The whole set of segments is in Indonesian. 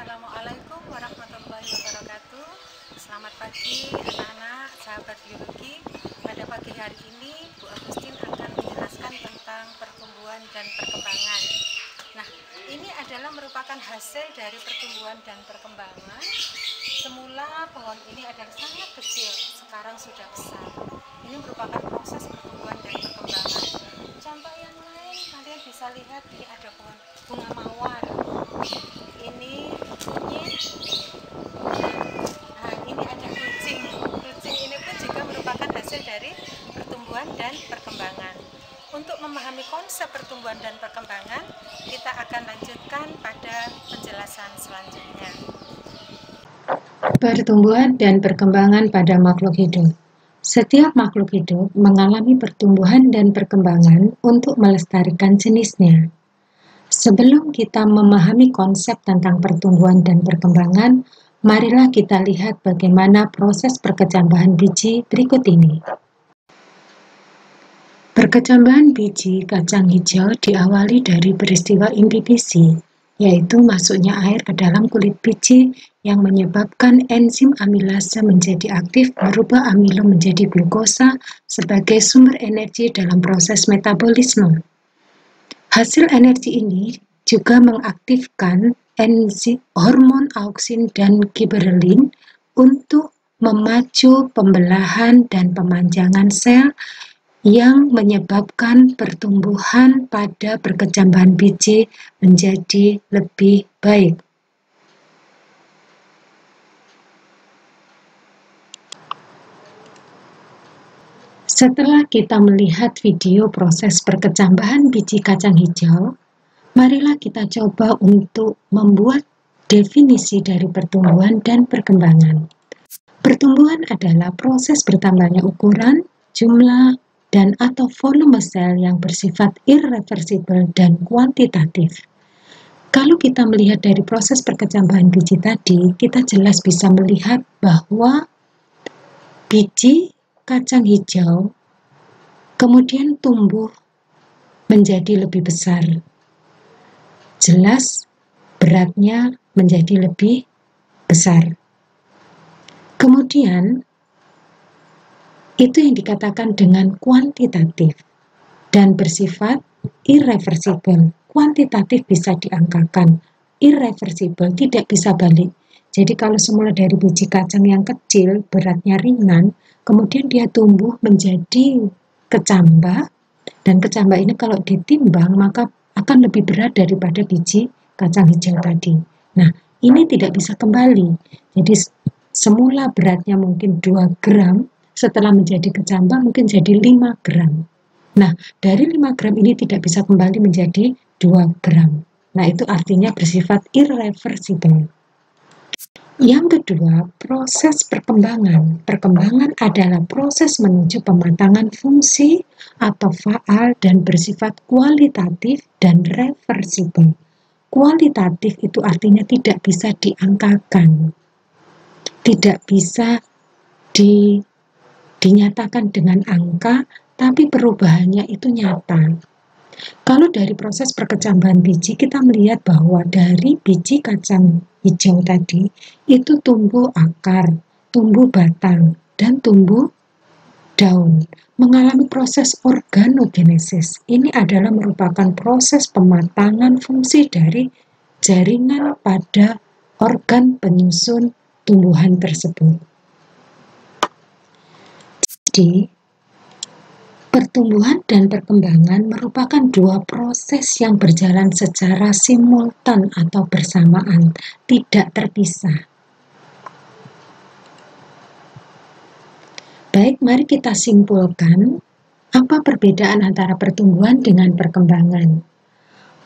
Assalamualaikum warahmatullahi wabarakatuh. Selamat pagi anak-anak sahabat biologi. Pada pagi hari ini Bu Agustin akan menjelaskan tentang pertumbuhan dan perkembangan. Nah, ini adalah merupakan hasil dari pertumbuhan dan perkembangan. Semula pohon ini adalah sangat kecil, sekarang sudah besar. Ini merupakan proses pertumbuhan dan perkembangan. Contoh yang lain kalian bisa lihat, ini ada pohon bunga mawar. Ini kunyit. Nah, ini ada kucing. Kucing ini pun juga merupakan hasil dari pertumbuhan dan perkembangan. Untuk memahami konsep pertumbuhan dan perkembangan, kita akan lanjutkan pada penjelasan selanjutnya. Pertumbuhan dan perkembangan pada makhluk hidup. Setiap makhluk hidup mengalami pertumbuhan dan perkembangan untuk melestarikan jenisnya. Sebelum kita memahami konsep tentang pertumbuhan dan perkembangan, marilah kita lihat bagaimana proses perkecambahan biji berikut ini. Perkecambahan biji kacang hijau diawali dari peristiwa imbibisi, yaitu masuknya air ke dalam kulit biji yang menyebabkan enzim amilase menjadi aktif merubah amilo menjadi glukosa sebagai sumber energi dalam proses metabolisme. Hasil energi ini juga mengaktifkan enzim hormon auksin dan giberelin untuk memacu pembelahan dan pemanjangan sel yang menyebabkan pertumbuhan pada perkecambahan biji menjadi lebih baik. Setelah kita melihat video proses perkecambahan biji kacang hijau, marilah kita coba untuk membuat definisi dari pertumbuhan dan perkembangan. Pertumbuhan adalah proses bertambahnya ukuran, jumlah, dan atau volume sel yang bersifat irreversibel dan kuantitatif. Kalau kita melihat dari proses perkecambahan biji tadi, kita jelas bisa melihat bahwa biji kacang hijau kemudian tumbuh menjadi lebih besar. Jelas beratnya menjadi lebih besar. Kemudian itu yang dikatakan dengan kuantitatif dan bersifat irreversibel. Kuantitatif bisa diangkakan, irreversibel tidak bisa balik. Jadi kalau semula dari biji kacang yang kecil, beratnya ringan, kemudian dia tumbuh menjadi kecambah, dan kecambah ini kalau ditimbang maka akan lebih berat daripada biji kacang hijau tadi. Nah, ini tidak bisa kembali. Jadi semula beratnya mungkin 2 gram, setelah menjadi kecambah mungkin jadi 5 gram. Nah, dari 5 gram ini tidak bisa kembali menjadi 2 gram. Nah, itu artinya bersifat irreversibel. Yang kedua, proses perkembangan. Perkembangan adalah proses menuju pematangan fungsi atau faal dan bersifat kualitatif dan reversibel. Kualitatif itu artinya tidak bisa diangkakan, tidak bisa dinyatakan dengan angka, tapi perubahannya itu nyata. Kalau dari proses perkecambahan biji, kita melihat bahwa dari biji kacang hijau tadi, itu tumbuh akar, tumbuh batang, dan tumbuh daun, mengalami proses organogenesis. Ini adalah merupakan proses pematangan fungsi dari jaringan pada organ penyusun tumbuhan tersebut. Jadi, pertumbuhan dan perkembangan merupakan dua proses yang berjalan secara simultan atau bersamaan, tidak terpisah. Baik, mari kita simpulkan apa perbedaan antara pertumbuhan dengan perkembangan.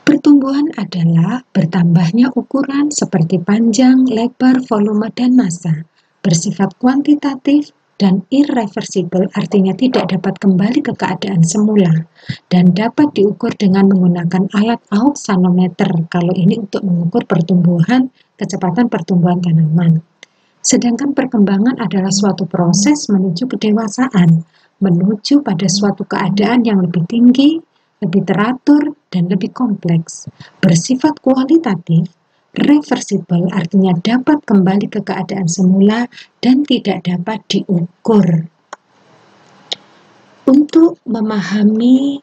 Pertumbuhan adalah bertambahnya ukuran seperti panjang, lebar, volume, dan massa, bersifat kuantitatif dan irreversibel, artinya tidak dapat kembali ke keadaan semula dan dapat diukur dengan menggunakan alat auxanometer kalau ini untuk mengukur pertumbuhan, kecepatan pertumbuhan tanaman. Sedangkan perkembangan adalah suatu proses menuju kedewasaan, menuju pada suatu keadaan yang lebih tinggi, lebih teratur, dan lebih kompleks. Bersifat kualitatif, reversible, artinya dapat kembali ke keadaan semula dan tidak dapat diukur. Untuk memahami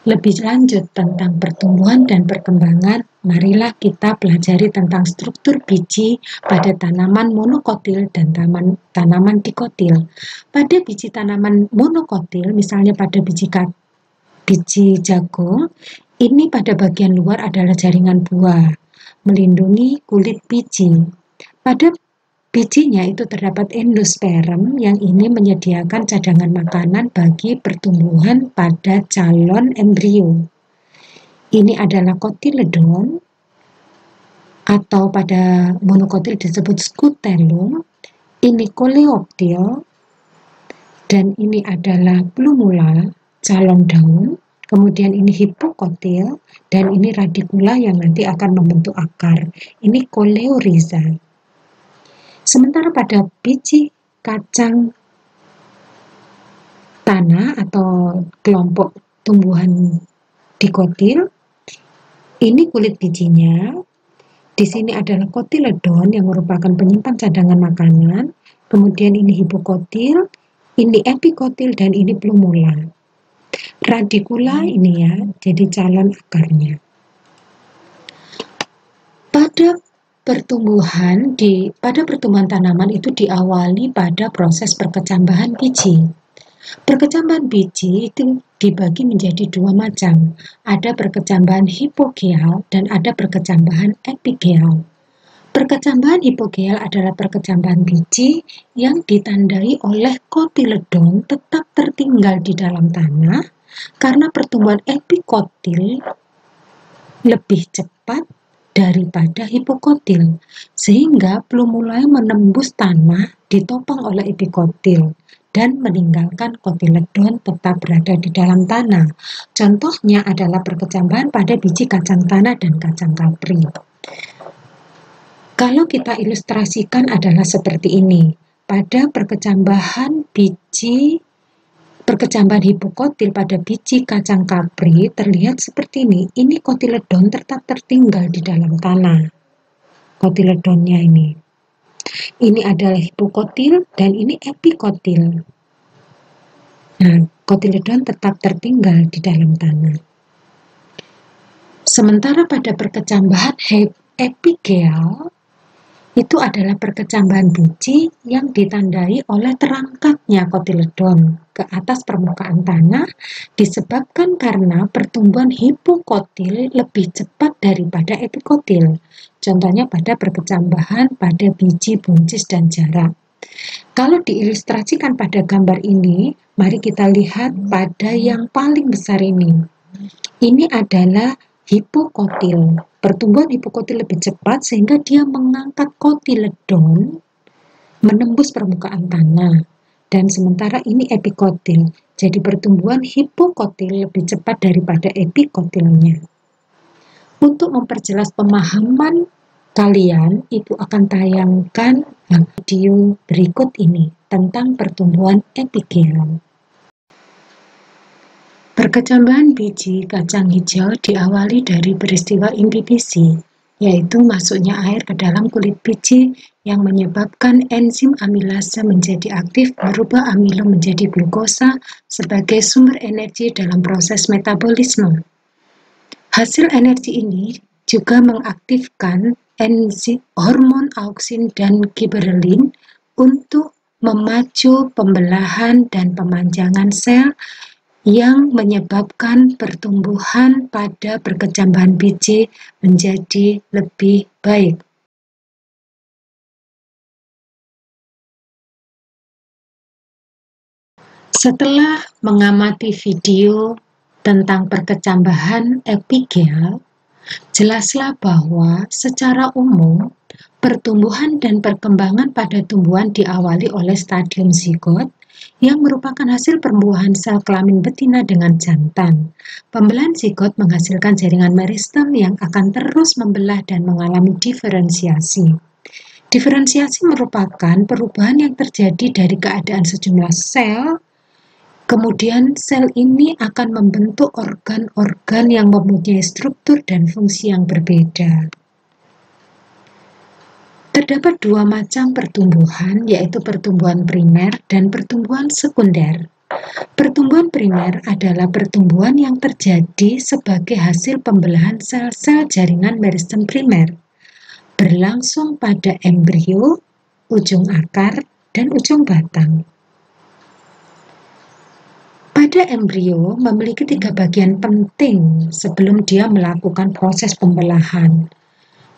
lebih lanjut tentang pertumbuhan dan perkembangan, marilah kita pelajari tentang struktur biji pada tanaman monokotil dan tanaman dikotil. Pada biji tanaman monokotil, misalnya pada biji jagung, ini pada bagian luar adalah jaringan buah, melindungi kulit biji. Pada bijinya itu terdapat endosperm yang ini menyediakan cadangan makanan bagi pertumbuhan pada calon embrio. Ini adalah kotiledon atau pada monokotil disebut scutellum. Ini coleoptil dan ini adalah plumula, calon daun. Kemudian ini hipokotil dan ini radicula yang nanti akan membentuk akar. Ini coleorhiza. Sementara pada biji kacang tanah atau kelompok tumbuhan dikotil, ini kulit bijinya. Di sini adalah kotiledon yang merupakan penyimpan cadangan makanan. Kemudian ini hipokotil, ini epikotil, dan ini plumula. Radicula ini ya, jadi calon akarnya. Pada pertumbuhan tanaman itu diawali pada proses perkecambahan biji. Perkecambahan biji itu dibagi menjadi dua macam. Ada perkecambahan hipogeal dan ada perkecambahan epigeal. Perkecambahan hipogeal adalah perkecambahan biji yang ditandai oleh kotiledon tetap tertinggal di dalam tanah karena pertumbuhan epikotil lebih cepat daripada hipokotil, sehingga plumula menembus tanah ditopang oleh epikotil dan meninggalkan kotiledon tetap berada di dalam tanah. Contohnya adalah perkecambahan pada biji kacang tanah dan kacang kapri. Kalau kita ilustrasikan adalah seperti ini. Pada perkecambahan hipokotil pada biji kacang kapri terlihat seperti ini. Ini kotiledon tetap tertinggal di dalam tanah. Kotiledonnya ini. Ini adalah hipokotil dan ini epikotil. Nah, kotiledon tetap tertinggal di dalam tanah. Sementara pada perkecambahan epigeal, itu adalah perkecambahan biji yang ditandai oleh terangkatnya kotiledon ke atas permukaan tanah disebabkan karena pertumbuhan hipokotil lebih cepat daripada epikotil. Contohnya pada perkecambahan pada biji buncis dan jarak. Kalau diilustrasikan pada gambar ini, mari kita lihat pada yang paling besar ini. Ini adalah hipokotil. Pertumbuhan hipokotil lebih cepat sehingga dia mengangkat kotiledon menembus permukaan tanah. Dan sementara ini epikotil. Jadi pertumbuhan hipokotil lebih cepat daripada epikotilnya. Untuk memperjelas pemahaman kalian, Ibu akan tayangkan video berikut ini tentang pertumbuhan epigeal. Perkecambahan biji kacang hijau diawali dari peristiwa imbibisi, yaitu masuknya air ke dalam kulit biji yang menyebabkan enzim amilase menjadi aktif merubah amilo menjadi glukosa sebagai sumber energi dalam proses metabolisme. Hasil energi ini juga mengaktifkan enzim hormon auksin dan giberelin untuk memacu pembelahan dan pemanjangan sel yang menyebabkan pertumbuhan pada perkecambahan biji menjadi lebih baik. Setelah mengamati video tentang perkecambahan epigeal, jelaslah bahwa secara umum pertumbuhan dan perkembangan pada tumbuhan diawali oleh stadium zigot yang merupakan hasil perbuahan sel kelamin betina dengan jantan. Pembelahan zigot menghasilkan jaringan meristem yang akan terus membelah dan mengalami diferensiasi. Diferensiasi merupakan perubahan yang terjadi dari keadaan sejumlah sel. Kemudian sel ini akan membentuk organ-organ yang mempunyai struktur dan fungsi yang berbeda. Terdapat dua macam pertumbuhan, yaitu pertumbuhan primer dan pertumbuhan sekunder. Pertumbuhan primer adalah pertumbuhan yang terjadi sebagai hasil pembelahan sel-sel jaringan meristem primer, berlangsung pada embrio, ujung akar, dan ujung batang. Pada embrio memiliki 3 bagian penting sebelum dia melakukan proses pembelahan,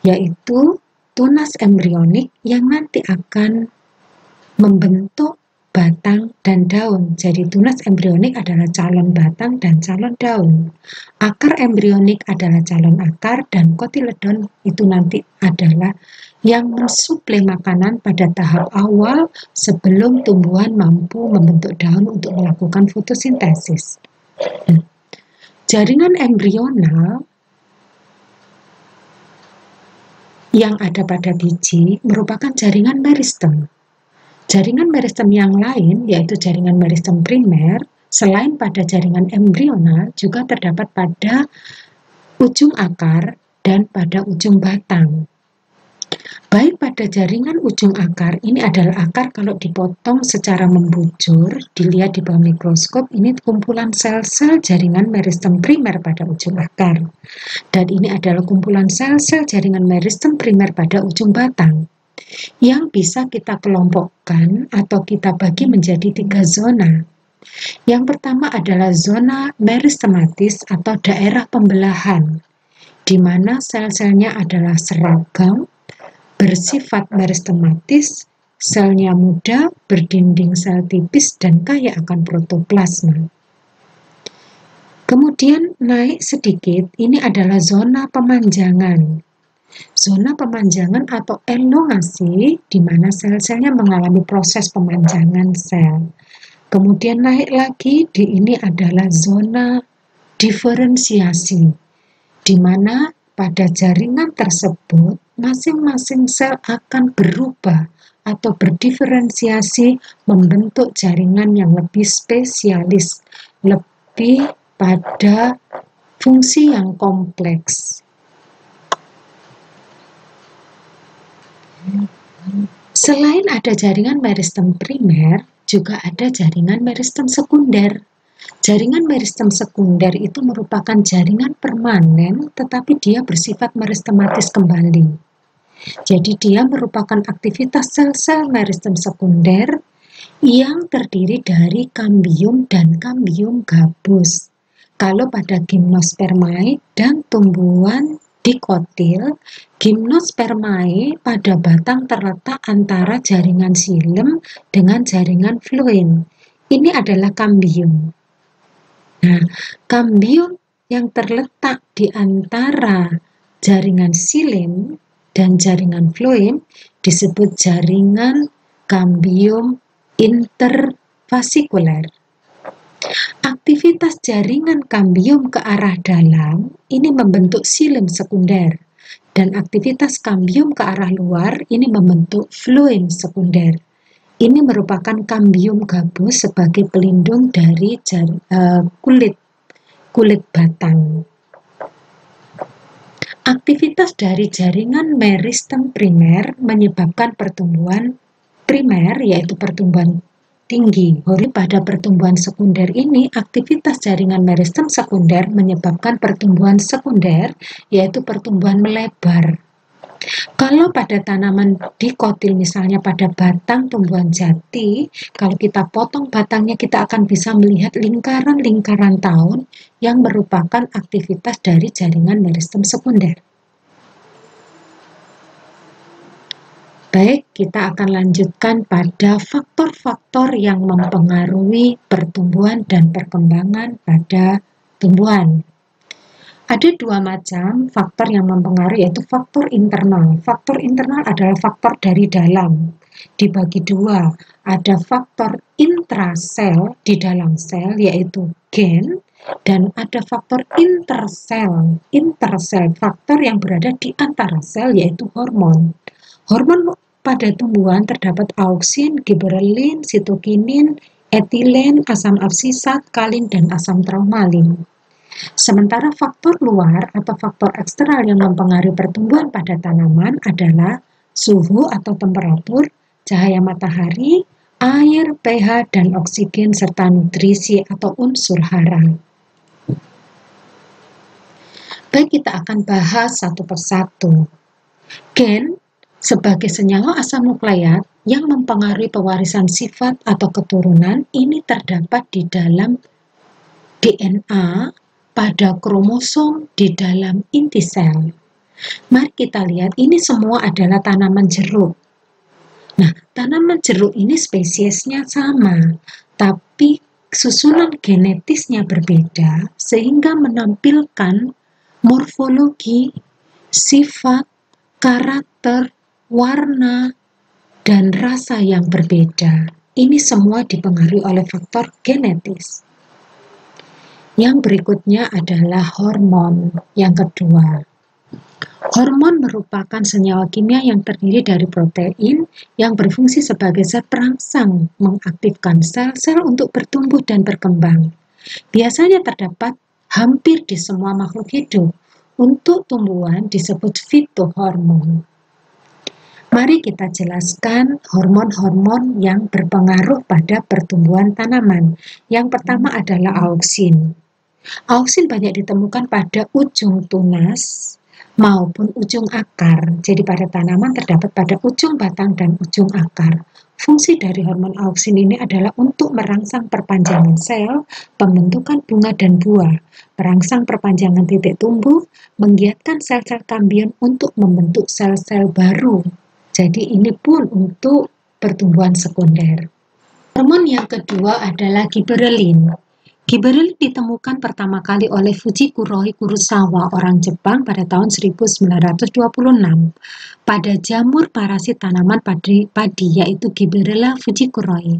yaitu tunas embrionik yang nanti akan membentuk batang dan daun. Jadi tunas embrionik adalah calon batang dan calon daun. Akar embrionik adalah calon akar, dan kotiledon itu nanti adalah yang mensuplai makanan pada tahap awal sebelum tumbuhan mampu membentuk daun untuk melakukan fotosintesis. Jaringan embrional yang ada pada biji merupakan jaringan meristem. Jaringan meristem yang lain, yaitu jaringan meristem primer, selain pada jaringan embrional, juga terdapat pada ujung akar dan pada ujung batang. Baik pada jaringan ujung akar, ini adalah akar kalau dipotong secara membujur, dilihat di bawah mikroskop, ini kumpulan sel-sel jaringan meristem primer pada ujung akar. Dan ini adalah kumpulan sel-sel jaringan meristem primer pada ujung batang, yang bisa kita kelompokkan atau kita bagi menjadi 3 zona. Yang pertama adalah zona meristematis atau daerah pembelahan, di mana sel-selnya adalah seragam, bersifat meristematis, selnya muda, berdinding sel tipis, dan kaya akan protoplasma. Kemudian naik sedikit, ini adalah zona pemanjangan. Zona pemanjangan atau elongasi, di mana sel-selnya mengalami proses pemanjangan sel. Kemudian naik lagi, ini adalah zona diferensiasi, di mana pada jaringan tersebut masing-masing sel akan berubah atau berdiferensiasi membentuk jaringan yang lebih spesialis, lebih pada fungsi yang kompleks. Selain ada jaringan meristem primer, juga ada jaringan meristem sekunder. Jaringan meristem sekunder itu merupakan jaringan permanen, tetapi dia bersifat meristematis kembali. Jadi dia merupakan aktivitas sel-sel meristem sekunder yang terdiri dari kambium dan kambium gabus. Kalau pada gimnospermae dan tumbuhan dikotil, gimnospermae pada batang terletak antara jaringan xilem dengan jaringan phloem. Ini adalah kambium. Nah, kambium yang terletak di antara jaringan xilem dan jaringan phloem disebut jaringan kambium intervasikuler. Aktivitas jaringan kambium ke arah dalam ini membentuk xilem sekunder, dan aktivitas kambium ke arah luar ini membentuk phloem sekunder. Ini merupakan kambium gabus sebagai pelindung dari kulit batang. Aktivitas dari jaringan meristem primer menyebabkan pertumbuhan primer, yaitu pertumbuhan tinggi. Pada pertumbuhan sekunder ini, aktivitas jaringan meristem sekunder menyebabkan pertumbuhan sekunder, yaitu pertumbuhan melebar. Kalau pada tanaman dikotil, misalnya pada batang tumbuhan jati, kalau kita potong batangnya, kita akan bisa melihat lingkaran-lingkaran tahun yang merupakan aktivitas dari jaringan meristem sekunder. Baik, kita akan lanjutkan pada faktor-faktor yang mempengaruhi pertumbuhan dan perkembangan pada tumbuhan. Ada 2 macam faktor yang mempengaruhi, yaitu faktor internal. Faktor internal adalah faktor dari dalam. Dibagi 2, ada faktor intrasel di dalam sel, yaitu gen, dan ada faktor intersel. Intersel, faktor yang berada di antara sel, yaitu hormon. Hormon pada tumbuhan terdapat auksin, giberelin, sitokinin, etilen, asam absisat, kalin, dan asam traumalin. Sementara faktor luar atau faktor eksternal yang mempengaruhi pertumbuhan pada tanaman adalah suhu atau temperatur, cahaya matahari, air, pH, dan oksigen, serta nutrisi atau unsur hara. Baik, kita akan bahas satu persatu. Gen sebagai senyawa asam nukleat yang mempengaruhi pewarisan sifat atau keturunan ini terdapat di dalam DNA, pada kromosom, di dalam inti sel. Mari kita lihat, ini semua adalah tanaman jeruk. Nah, tanaman jeruk ini spesiesnya sama, tapi susunan genetisnya berbeda sehingga menampilkan morfologi, sifat, karakter, warna, dan rasa yang berbeda. Ini semua dipengaruhi oleh faktor genetis. Yang berikutnya adalah hormon. Yang kedua, hormon merupakan senyawa kimia yang terdiri dari protein yang berfungsi sebagai zat perangsang mengaktifkan sel-sel untuk bertumbuh dan berkembang. Biasanya terdapat hampir di semua makhluk hidup. Untuk tumbuhan disebut fitohormon. Mari kita jelaskan hormon-hormon yang berpengaruh pada pertumbuhan tanaman. Yang pertama adalah auksin. Auksin banyak ditemukan pada ujung tunas maupun ujung akar. Jadi pada tanaman terdapat pada ujung batang dan ujung akar. Fungsi dari hormon auksin ini adalah untuk merangsang perpanjangan sel, pembentukan bunga dan buah, merangsang perpanjangan titik tumbuh, menggiatkan sel-sel kambium untuk membentuk sel-sel baru. Jadi ini pun untuk pertumbuhan sekunder. Hormon yang kedua adalah giberelin. Giberelin ditemukan pertama kali oleh Fujikuro Kurosawa, orang Jepang, pada tahun 1926 pada jamur parasit tanaman padi yaitu Gibberella fujikuroi.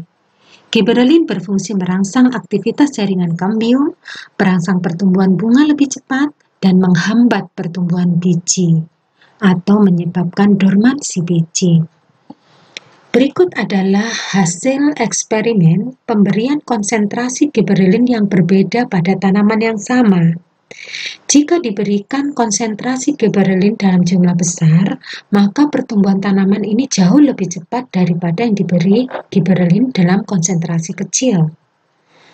Giberelin berfungsi merangsang aktivitas jaringan kambium, merangsang pertumbuhan bunga lebih cepat, dan menghambat pertumbuhan biji atau menyebabkan dormansi biji. Berikut adalah hasil eksperimen pemberian konsentrasi giberelin yang berbeda pada tanaman yang sama. Jika diberikan konsentrasi giberelin dalam jumlah besar, maka pertumbuhan tanaman ini jauh lebih cepat daripada yang diberi giberelin dalam konsentrasi kecil.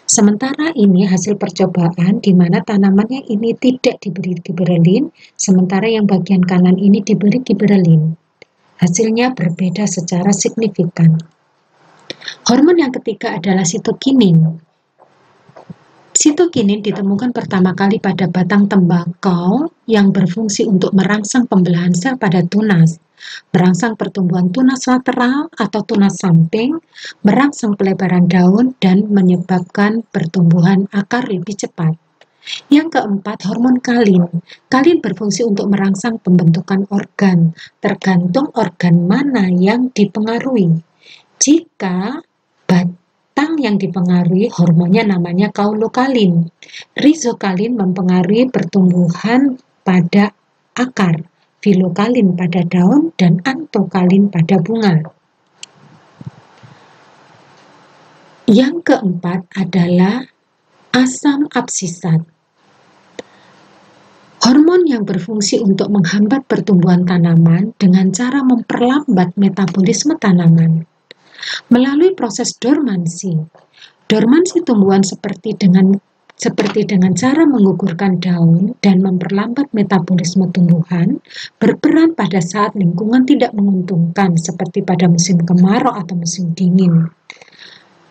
Sementara ini hasil percobaan di mana tanaman yang ini tidak diberi giberelin, sementara yang bagian kanan ini diberi giberelin. Hasilnya berbeda secara signifikan. Hormon yang ketiga adalah sitokinin. Sitokinin ditemukan pertama kali pada batang tembakau yang berfungsi untuk merangsang pembelahan sel pada tunas, merangsang pertumbuhan tunas lateral atau tunas samping, merangsang pelebaran daun, dan menyebabkan pertumbuhan akar lebih cepat. Yang keempat, hormon kalin. Kalin berfungsi untuk merangsang pembentukan organ, tergantung organ mana yang dipengaruhi. Jika batang yang dipengaruhi, hormonnya namanya kaulokalin. Rizokalin mempengaruhi pertumbuhan pada akar, filokalin pada daun, dan antokalin pada bunga. Yang keempat adalah asam absisat. Hormon yang berfungsi untuk menghambat pertumbuhan tanaman dengan cara memperlambat metabolisme tanaman. Melalui proses dormansi tumbuhan seperti dengan cara menggugurkan daun dan memperlambat metabolisme tumbuhan, berperan pada saat lingkungan tidak menguntungkan seperti pada musim kemarau atau musim dingin.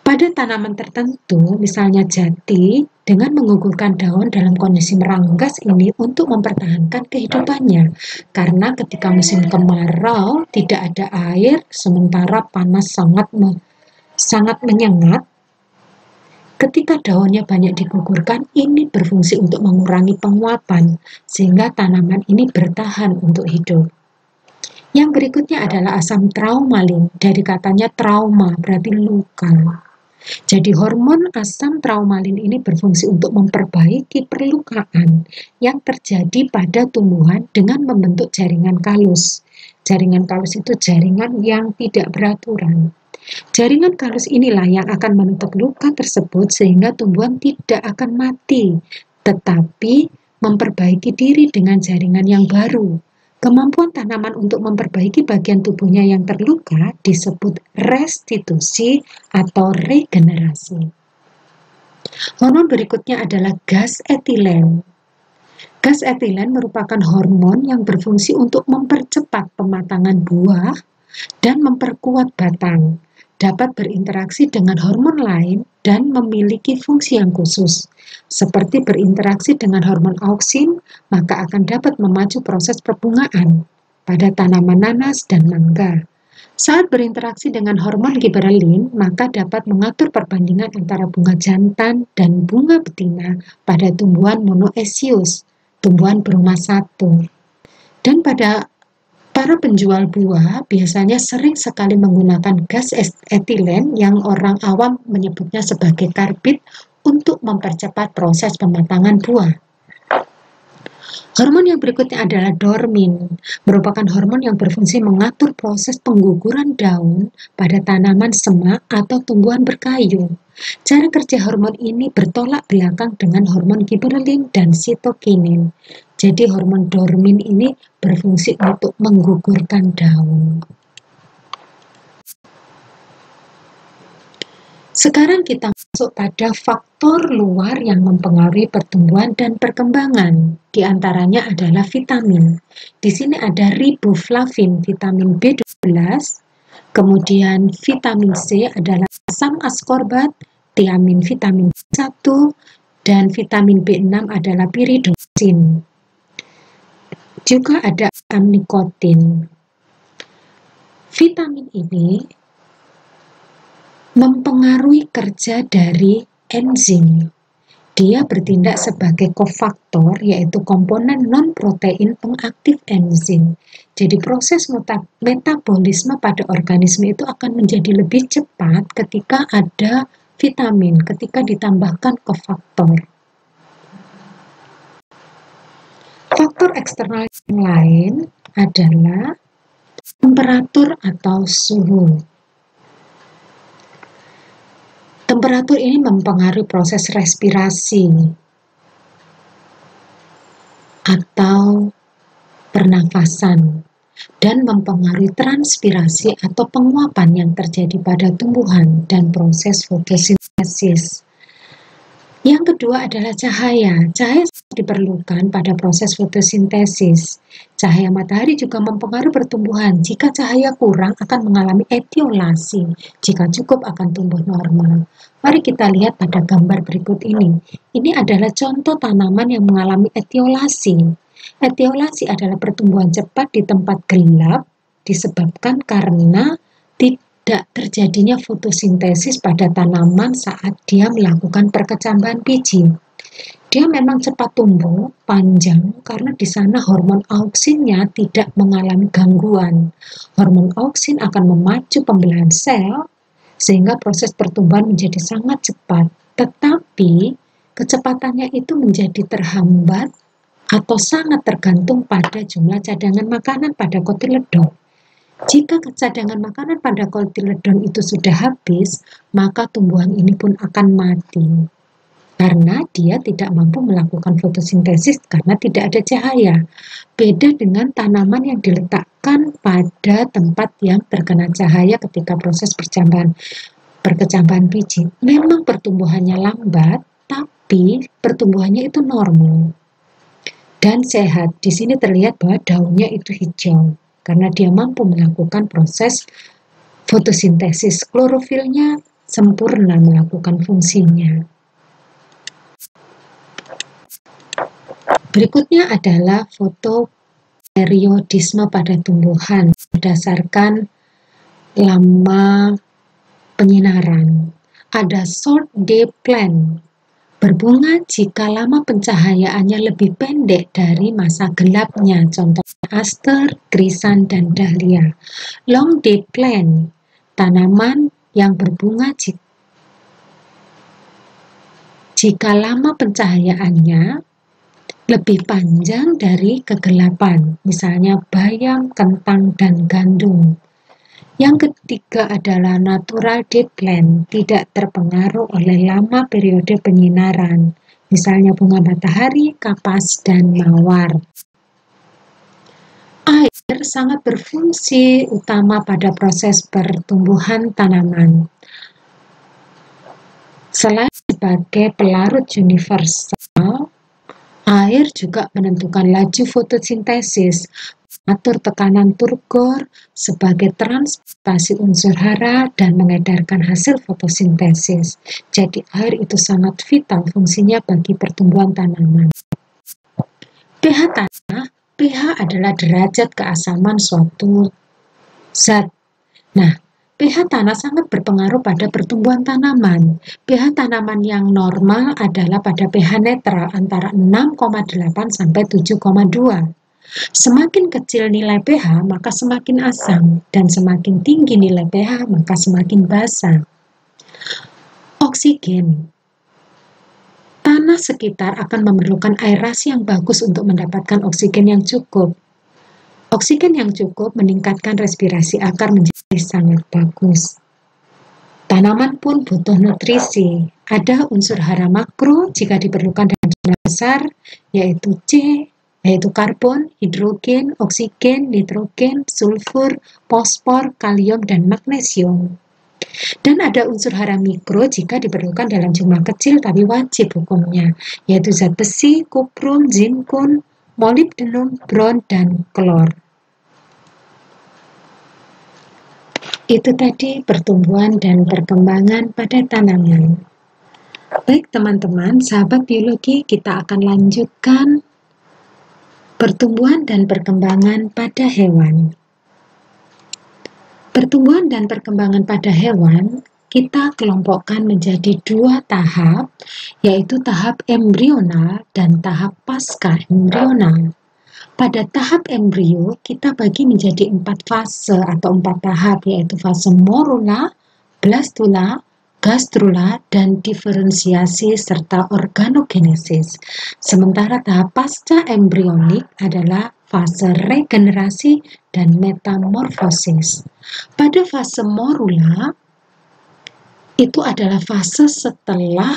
Pada tanaman tertentu, misalnya jati, dengan menggugurkan daun dalam kondisi meranggas ini untuk mempertahankan kehidupannya. Karena ketika musim kemarau tidak ada air, sementara panas sangat menyengat, ketika daunnya banyak digugurkan, ini berfungsi untuk mengurangi penguapan, sehingga tanaman ini bertahan untuk hidup. Yang berikutnya adalah asam traumalin, dari katanya trauma, berarti luka. Jadi hormon asam traumalin ini berfungsi untuk memperbaiki perlukaan yang terjadi pada tumbuhan dengan membentuk jaringan kalus. Jaringan kalus itu jaringan yang tidak beraturan. Jaringan kalus inilah yang akan menutup luka tersebut sehingga tumbuhan tidak akan mati, tetapi memperbaiki diri dengan jaringan yang baru. Kemampuan tanaman untuk memperbaiki bagian tubuhnya yang terluka disebut restitusi atau regenerasi. Hormon berikutnya adalah gas etilen. Gas etilen merupakan hormon yang berfungsi untuk mempercepat pematangan buah dan memperkuat batang, dapat berinteraksi dengan hormon lain dan memiliki fungsi yang khusus. Seperti berinteraksi dengan hormon auksin, maka akan dapat memacu proses perbungaan pada tanaman nanas dan mangga. Saat berinteraksi dengan hormon giberelin, maka dapat mengatur perbandingan antara bunga jantan dan bunga betina pada tumbuhan monoecious, tumbuhan berumah satu. Dan pada para penjual buah biasanya sering sekali menggunakan gas etilen yang orang awam menyebutnya sebagai karbid untuk mempercepat proses pematangan buah. Hormon yang berikutnya adalah dormin, merupakan hormon yang berfungsi mengatur proses pengguguran daun pada tanaman semak atau tumbuhan berkayu. Cara kerja hormon ini bertolak belakang dengan hormon giberelin dan sitokinin. Jadi hormon dormin ini berfungsi untuk menggugurkan daun. Sekarang kita masuk pada faktor luar yang mempengaruhi pertumbuhan dan perkembangan. Di antaranya adalah vitamin. Di sini ada riboflavin, vitamin B12, kemudian vitamin C adalah asam askorbat, tiamin vitamin B1, dan vitamin B6 adalah piridoxin. Juga ada asam nikotin. Vitamin ini mempengaruhi kerja dari enzim. Dia bertindak sebagai kofaktor, yaitu komponen non-protein pengaktif enzim. Jadi proses metabolisme pada organisme itu akan menjadi lebih cepat ketika ada vitamin, ketika ditambahkan kofaktor. Faktor eksternal yang lain adalah temperatur atau suhu. Temperatur ini mempengaruhi proses respirasi atau pernafasan dan mempengaruhi transpirasi atau penguapan yang terjadi pada tumbuhan dan proses fotosintesis. Yang kedua adalah cahaya. Cahaya diperlukan pada proses fotosintesis. Cahaya matahari juga mempengaruhi pertumbuhan. Jika cahaya kurang akan mengalami etiolasi. Jika cukup akan tumbuh normal. Mari kita lihat pada gambar berikut ini. Ini adalah contoh tanaman yang mengalami etiolasi. Etiolasi adalah pertumbuhan cepat di tempat gelap disebabkan karena tidak terjadinya fotosintesis pada tanaman saat dia melakukan perkecambahan biji. Dia memang cepat tumbuh, panjang, karena di sana hormon auksinnya tidak mengalami gangguan. Hormon auksin akan memacu pembelahan sel, sehingga proses pertumbuhan menjadi sangat cepat. Tetapi, kecepatannya itu menjadi terhambat atau sangat tergantung pada jumlah cadangan makanan pada kotiledon. Jika cadangan makanan pada kotiledon itu sudah habis, maka tumbuhan ini pun akan mati. Karena dia tidak mampu melakukan fotosintesis karena tidak ada cahaya. Beda dengan tanaman yang diletakkan pada tempat yang terkena cahaya ketika proses perkecambahan biji. Memang pertumbuhannya lambat, tapi pertumbuhannya itu normal dan sehat. Di sini terlihat bahwa daunnya itu hijau karena dia mampu melakukan proses fotosintesis. Klorofilnya sempurna melakukan fungsinya. Berikutnya adalah fotoperiodisme pada tumbuhan berdasarkan lama penyinaran. Ada short day plant, berbunga jika lama pencahayaannya lebih pendek dari masa gelapnya, contohnya aster, krisan, dan dahlia. Long day plant, tanaman yang berbunga jika lama pencahayaannya lebih panjang dari kegelapan, misalnya bayam, kentang, dan gandum. Yang ketiga adalah natural day plant, tidak terpengaruh oleh lama periode penyinaran, misalnya bunga matahari, kapas, dan mawar. Air sangat berfungsi utama pada proses pertumbuhan tanaman. Selain sebagai pelarut universal, air juga menentukan laju fotosintesis, mengatur tekanan turgor sebagai transportasi unsur hara, dan mengedarkan hasil fotosintesis. Jadi air itu sangat vital fungsinya bagi pertumbuhan tanaman. pH tanah, pH adalah derajat keasaman suatu zat. Nah, pH tanah sangat berpengaruh pada pertumbuhan tanaman. pH tanaman yang normal adalah pada pH netral antara 6,8 sampai 7,2. Semakin kecil nilai pH, maka semakin asam, dan semakin tinggi nilai pH, maka semakin basa. Oksigen. Tanah sekitar akan memerlukan aerasi yang bagus untuk mendapatkan oksigen yang cukup. Oksigen yang cukup meningkatkan respirasi akar menjadi sangat bagus. Tanaman pun butuh nutrisi. Ada unsur hara makro jika diperlukan dalam jumlah besar, yaitu karbon, hidrogen, oksigen, nitrogen, sulfur, fosfor, kalium, dan magnesium. Dan ada unsur hara mikro jika diperlukan dalam jumlah kecil tapi wajib hukumnya, yaitu zat besi, kuprum, zinkon, molibdenum, bron, dan klor. Itu tadi pertumbuhan dan perkembangan pada tanaman. Baik teman-teman, sahabat biologi, kita akan lanjutkan pertumbuhan dan perkembangan pada hewan. Pertumbuhan dan perkembangan pada hewan kita kelompokkan menjadi 2 tahap, yaitu tahap embrional dan tahap pasca embrional. Pada tahap embrio, kita bagi menjadi 4 fase atau 4 tahap, yaitu fase morula, blastula, gastrula, dan diferensiasi serta organogenesis. Sementara tahap pasca embrionik adalah fase regenerasi dan metamorfosis. Pada fase morula, itu adalah fase setelah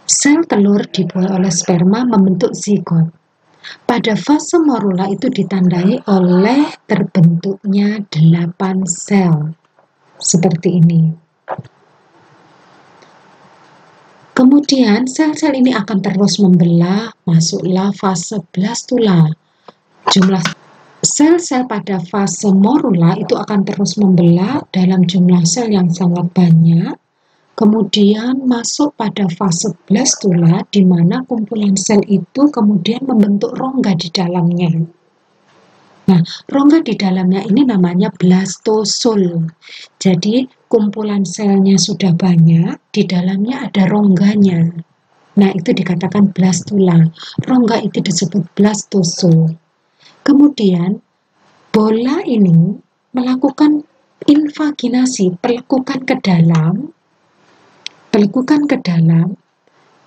sel telur dibuai oleh sperma membentuk zigot. Pada fase morula itu ditandai oleh terbentuknya 8 sel. Seperti ini. Kemudian sel-sel ini akan terus membelah, masuklah fase blastula. Jumlah sel-sel pada fase morula itu akan terus membelah dalam jumlah sel yang sangat banyak. Kemudian masuk pada fase blastula, di mana kumpulan sel itu kemudian membentuk rongga di dalamnya. Nah, rongga di dalamnya ini namanya blastosul. Jadi, kumpulan selnya sudah banyak, di dalamnya ada rongganya. Nah, itu dikatakan blastula. Rongga itu disebut blastosul. Kemudian, bola ini melakukan invaginasi, pelekukan ke dalam,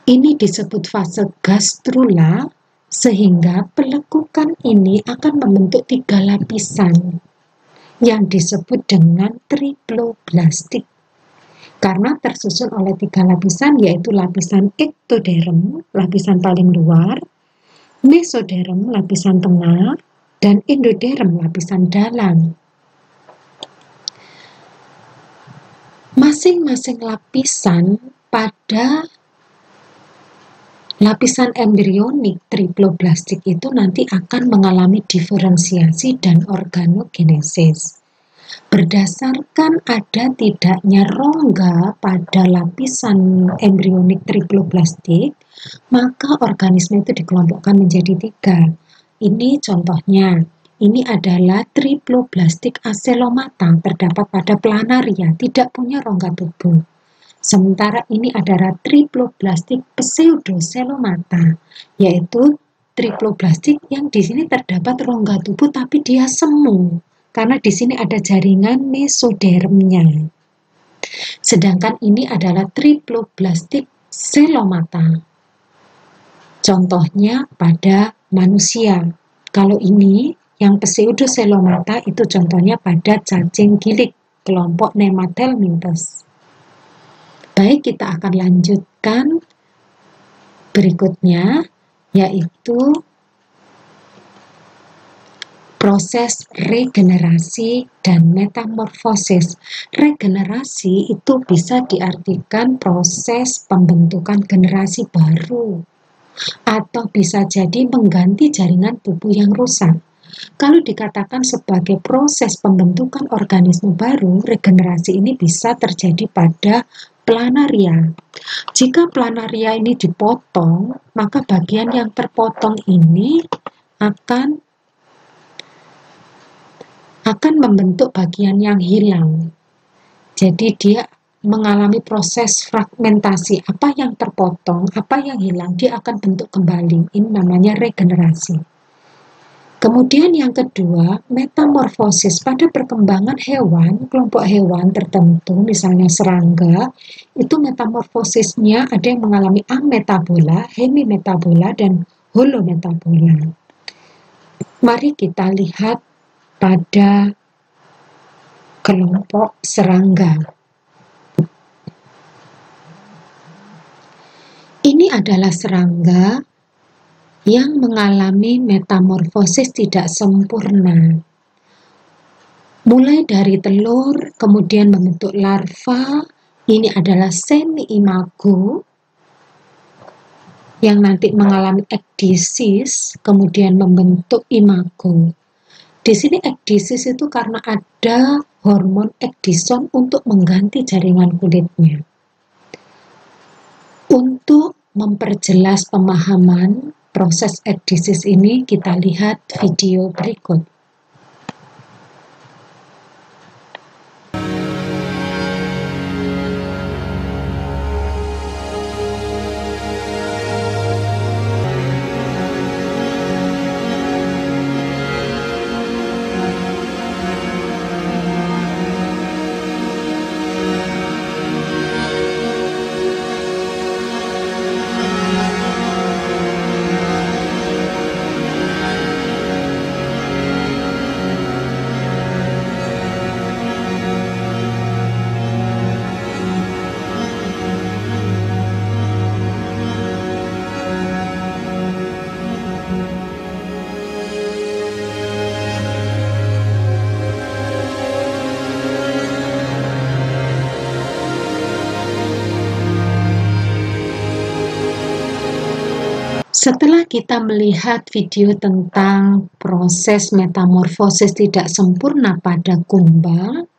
ini disebut fase gastrula, sehingga pelekukan ini akan membentuk 3 lapisan yang disebut dengan triploblastik. Karena tersusun oleh 3 lapisan, yaitu lapisan ektoderm, lapisan paling luar, mesoderm, lapisan tengah, dan endoderm, lapisan dalam. Masing-masing lapisan pada lapisan embrionik triploblastik itu nanti akan mengalami diferensiasi dan organogenesis. Berdasarkan ada tidaknya rongga pada lapisan embrionik triploblastik, maka organisme itu dikelompokkan menjadi 3. Ini contohnya. Ini adalah triploblastik acelomata, terdapat pada planaria, tidak punya rongga tubuh. Sementara ini adalah triploblastik pseudocelomata, yaitu triploblastik yang di sini terdapat rongga tubuh tapi dia semu, karena di sini ada jaringan mesodermnya. Sedangkan ini adalah triploblastik celomata. Contohnya pada manusia. Kalau ini yang pseudocelomata itu contohnya pada cacing gilik, kelompok Nemathelminthus. Baik, kita akan lanjutkan berikutnya, yaitu proses regenerasi dan metamorfosis. Regenerasi itu bisa diartikan proses pembentukan generasi baru, atau bisa jadi mengganti jaringan tubuh yang rusak. Kalau dikatakan sebagai proses pembentukan organisme baru, regenerasi ini bisa terjadi pada planaria. Jika planaria ini dipotong, maka bagian yang terpotong ini akan membentuk bagian yang hilang. Jadi dia mengalami proses fragmentasi. Apa yang terpotong, apa yang hilang, dia akan bentuk kembali. Ini namanya regenerasi. Kemudian yang kedua, metamorfosis. Pada perkembangan hewan, kelompok hewan tertentu, misalnya serangga, itu metamorfosisnya ada yang mengalami ametabola, hemimetabola, dan holometabola. Mari kita lihat pada kelompok serangga. Ini adalah serangga yang mengalami metamorfosis tidak sempurna. Mulai dari telur, kemudian membentuk larva, ini adalah semi-imago, yang nanti mengalami ekdisis, kemudian membentuk imago. Di sini ekdisis itu karena ada hormon ekdison untuk mengganti jaringan kulitnya. Untuk memperjelas pemahaman proses ekdisis ini, kita lihat video berikut. Setelah kita melihat video tentang proses metamorfosis tidak sempurna pada kumbang,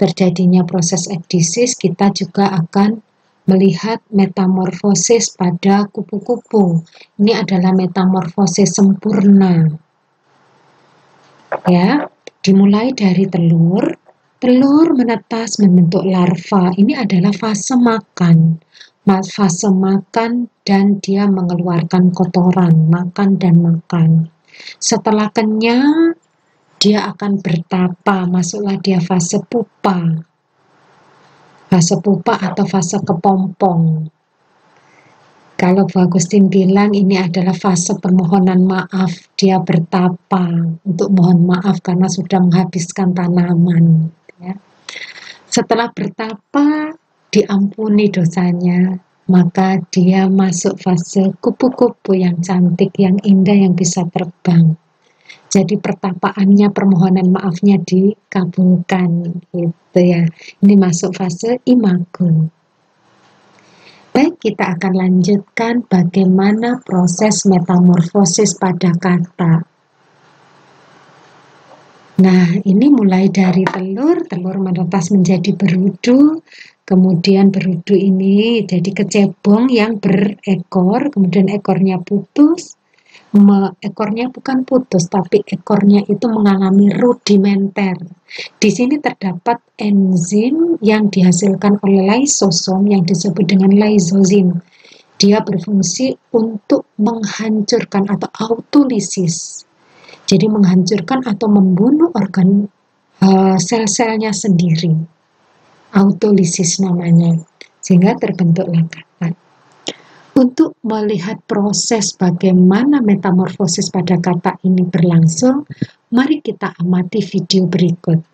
terjadinya proses ekdisis, kita juga akan melihat metamorfosis pada kupu-kupu. Ini adalah metamorfosis sempurna. Ya, dimulai dari telur menetas membentuk larva. Ini adalah fase makan. Fase makan dan dia mengeluarkan kotoran, makan dan makan. Setelah kenyang, dia akan bertapa, masuklah dia fase pupa. Fase pupa atau fase kepompong. Kalau Bu Agustin bilang ini adalah fase permohonan maaf, dia bertapa untuk mohon maaf karena sudah menghabiskan tanaman. Ya. Setelah bertapa, diampuni dosanya, maka dia masuk fase kupu-kupu yang cantik, yang indah, yang bisa terbang. Jadi pertapaannya, permohonan maafnya dikabulkan, gitu ya. Ini masuk fase imago. Baik, kita akan lanjutkan bagaimana proses metamorfosis pada kata. Nah, ini mulai dari telur menetas menjadi berudu, kemudian berudu ini jadi kecebong yang berekor, kemudian ekornya putus, ekornya bukan putus, tapi ekornya itu mengalami rudimenter. Di sini terdapat enzim yang dihasilkan oleh lysosom yang disebut dengan lysozim. Dia berfungsi untuk menghancurkan atau autolisis. Jadi menghancurkan atau membunuh organ sel-selnya sendiri. Autolisis namanya. Sehingga terbentuklah kata. Untuk melihat proses bagaimana metamorfosis pada kata ini berlangsung, mari kita amati video berikut.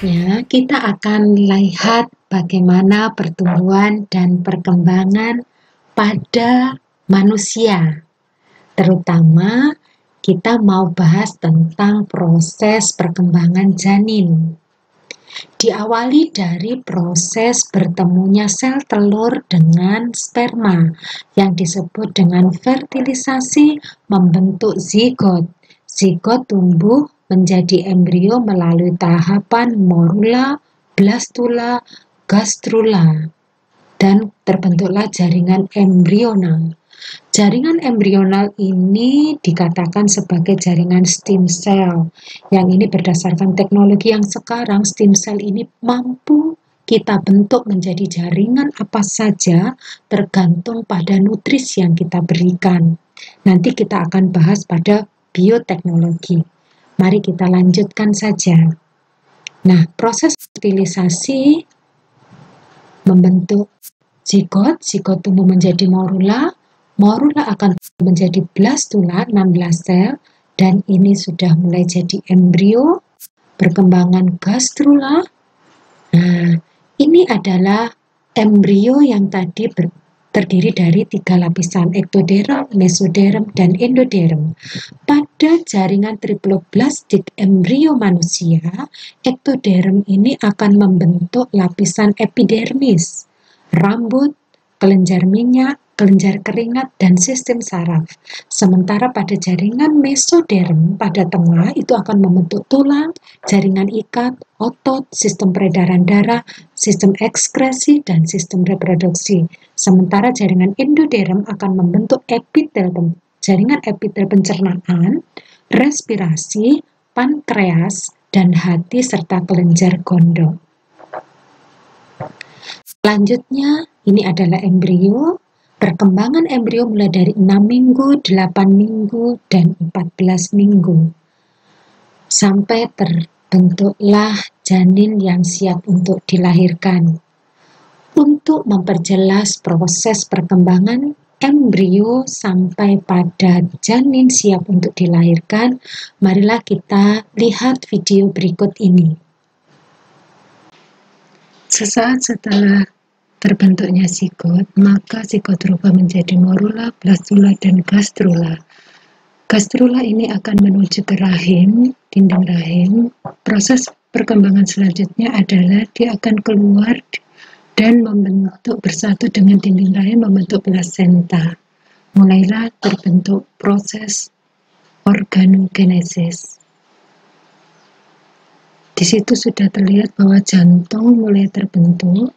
Selanjutnya, kita akan lihat bagaimana pertumbuhan dan perkembangan pada manusia. Terutama, kita mau bahas tentang proses perkembangan janin. Diawali dari proses bertemunya sel telur dengan sperma yang disebut dengan fertilisasi membentuk zigot. Zigot tumbuh menjadi embrio melalui tahapan morula, blastula, gastrula, dan terbentuklah jaringan embrional. Jaringan embrional ini dikatakan sebagai jaringan stem cell. Yang ini berdasarkan teknologi yang sekarang, stem cell ini mampu kita bentuk menjadi jaringan apa saja tergantung pada nutrisi yang kita berikan. Nanti kita akan bahas pada bioteknologi. Mari kita lanjutkan saja. Nah, proses fertilisasi membentuk zigot, zigot tumbuh menjadi morula, morula akan menjadi blastula 16 sel, dan ini sudah mulai jadi embrio, perkembangan gastrula. Nah, ini adalah embrio yang tadi terdiri dari 3 lapisan, ektoderm, mesoderm, dan endoderm. Pada jaringan triploblastik embrio manusia, ektoderm ini akan membentuk lapisan epidermis, rambut, kelenjar minyak, kelenjar keringat, dan sistem saraf. Sementara pada jaringan mesoderm pada tengah itu akan membentuk tulang, jaringan ikat, otot, sistem peredaran darah, sistem ekskresi, dan sistem reproduksi. Sementara jaringan endoderm akan membentuk jaringan epitel pencernaan, respirasi, pankreas, dan hati serta kelenjar gondok. Selanjutnya, ini adalah embrio. Perkembangan embrio mulai dari 6 minggu, 8 minggu, dan 14 minggu. Sampai terbentuklah janin yang siap untuk dilahirkan. Untuk memperjelas proses perkembangan embrio sampai pada janin siap untuk dilahirkan, marilah kita lihat video berikut ini. Sesaat setelah terbentuknya zigot, maka zigot berubah menjadi morula, blastula, dan gastrula. Gastrula ini akan menuju ke rahim, dinding rahim. Proses perkembangan selanjutnya adalah dia akan keluar dan membentuk bersatu dengan dinding rahim membentuk plasenta. Mulailah terbentuk proses organogenesis. Di situ sudah terlihat bahwa jantung mulai terbentuk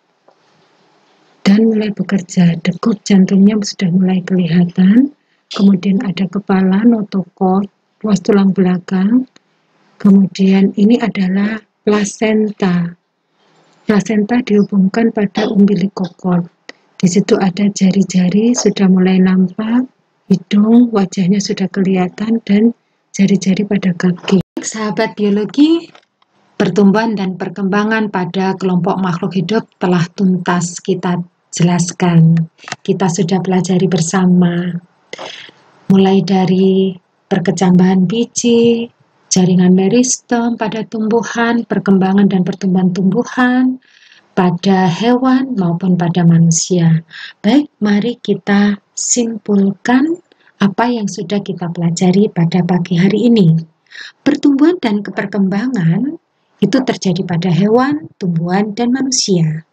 dan mulai bekerja. Degup jantungnya sudah mulai kelihatan. Kemudian ada kepala, notochord, ruas tulang belakang. Kemudian ini adalah plasenta. Plasenta dihubungkan pada umbilical cord. Di situ ada jari-jari sudah mulai nampak, hidung, wajahnya sudah kelihatan, dan jari-jari pada kaki. Sahabat biologi, pertumbuhan dan perkembangan pada kelompok makhluk hidup telah tuntas kita jelaskan. Kita sudah pelajari bersama. Mulai dari perkecambahan biji, jaringan meristem pada tumbuhan, perkembangan dan pertumbuhan tumbuhan pada hewan maupun pada manusia. Baik, mari kita simpulkan apa yang sudah kita pelajari pada pagi hari ini. Pertumbuhan dan perkembangan itu terjadi pada hewan, tumbuhan, dan manusia.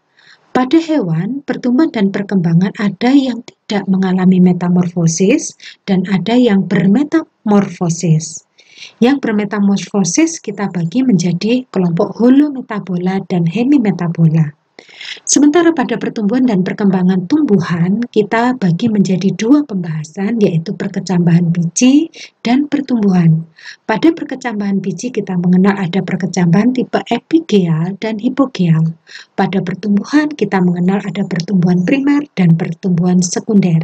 Pada hewan, pertumbuhan dan perkembangan ada yang tidak mengalami metamorfosis dan ada yang bermetamorfosis. Yang bermetamorfosis kita bagi menjadi kelompok holometabola dan hemimetabola. Sementara pada pertumbuhan dan perkembangan tumbuhan, kita bagi menjadi 2 pembahasan, yaitu perkecambahan biji dan pertumbuhan. Pada perkecambahan biji kita mengenal ada perkecambahan tipe epigeal dan hipogeal. Pada pertumbuhan kita mengenal ada pertumbuhan primer dan pertumbuhan sekunder.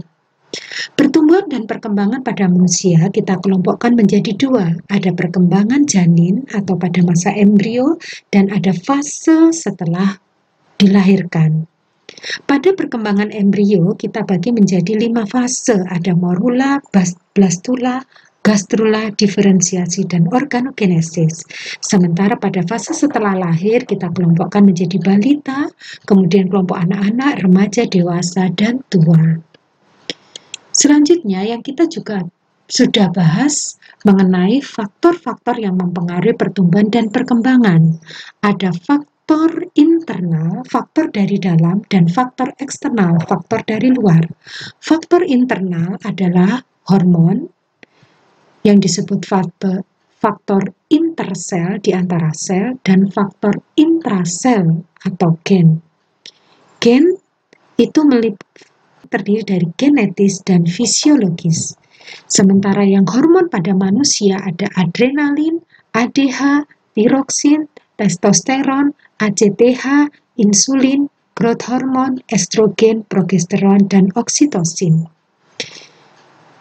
Pertumbuhan dan perkembangan pada manusia kita kelompokkan menjadi 2. Ada perkembangan janin atau pada masa embrio dan ada fase setelah dilahirkan. Pada perkembangan embrio kita bagi menjadi 5 fase, ada morula, blastula, gastrula, diferensiasi, dan organogenesis. Sementara pada fase setelah lahir kita kelompokkan menjadi balita, kemudian kelompok anak-anak, remaja, dewasa, dan tua. Selanjutnya yang kita juga sudah bahas mengenai faktor-faktor yang mempengaruhi pertumbuhan dan perkembangan. Ada faktor internal, faktor dari dalam, dan faktor eksternal, faktor dari luar. Faktor internal adalah hormon yang disebut faktor intersel di antara sel dan faktor intrasel atau gen. Gen itu terdiri dari genetis dan fisiologis. Sementara yang hormon pada manusia ada adrenalin, ADH, tiroksin, testosteron, ACTH, insulin, growth hormone, estrogen, progesteron, dan oksitosin.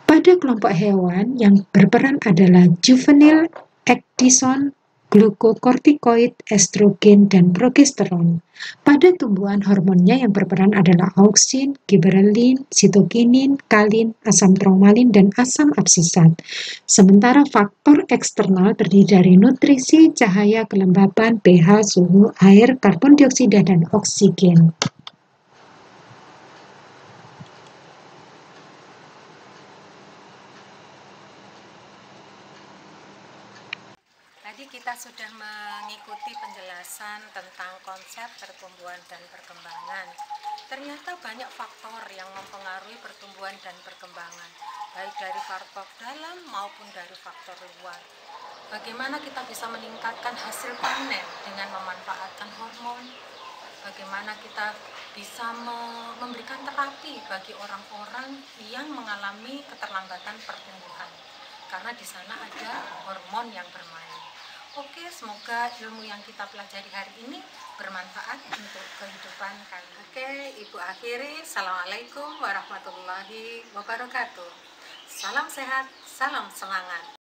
Pada kelompok hewan yang berperan adalah juvenil, ecdison, glukokortikoid, estrogen, dan progesteron. Pada tumbuhan hormonnya yang berperan adalah auksin, giberelin, sitokinin, kalin, asam traumalin, dan asam absisat. Sementara faktor eksternal terdiri dari nutrisi, cahaya, kelembapan, pH, suhu, air, karbon dioksida, dan oksigen. Tadi kita sudah mengikuti penjelasan tentang konsep pertumbuhan dan perkembangan. Ternyata banyak faktor yang mempengaruhi pertumbuhan dan perkembangan, baik dari faktor dalam maupun dari faktor luar. Bagaimana kita bisa meningkatkan hasil panen dengan memanfaatkan hormon? Bagaimana kita bisa memberikan terapi bagi orang-orang yang mengalami keterlambatan pertumbuhan? Karena di sana ada hormon yang bermain. Oke, semoga ilmu yang kita pelajari hari ini bermanfaat untuk kehidupan kalian. Oke, Ibu akhiri. Assalamualaikum warahmatullahi wabarakatuh. Salam sehat, salam semangat.